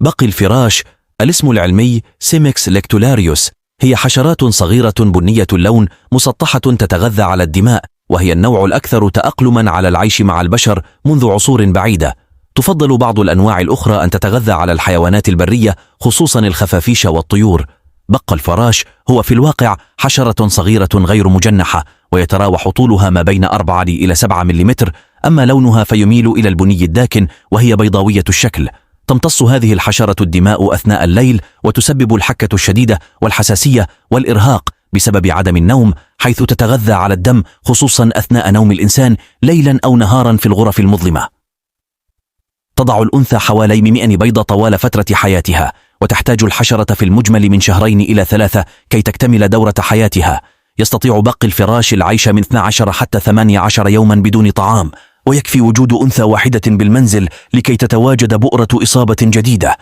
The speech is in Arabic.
بقي الفراش، الاسم العلمي سيمكس ليكتولاريوس، هي حشرات صغيرة بنية اللون مسطحة تتغذى على الدماء، وهي النوع الأكثر تأقلما على العيش مع البشر منذ عصور بعيدة. تفضل بعض الأنواع الأخرى أن تتغذى على الحيوانات البرية خصوصا الخفافيش والطيور. بق الفراش هو في الواقع حشرة صغيرة غير مجنحة، ويتراوح طولها ما بين 4 إلى 7 ملم، أما لونها فيميل إلى البني الداكن وهي بيضاوية الشكل. تمتص هذه الحشرة الدماء أثناء الليل، وتسبب الحكة الشديدة والحساسية والإرهاق بسبب عدم النوم، حيث تتغذى على الدم خصوصا أثناء نوم الإنسان ليلا أو نهارا في الغرف المظلمة. تضع الأنثى حوالي 100 بيضة طوال فترة حياتها، وتحتاج الحشرة في المجمل من 2 إلى 3 كي تكتمل دورة حياتها. يستطيع بق الفراش العيش من 12 حتى 18 يوما بدون طعام، ويكفي وجود أنثى واحدة بالمنزل لكي تتواجد بؤرة إصابة جديدة.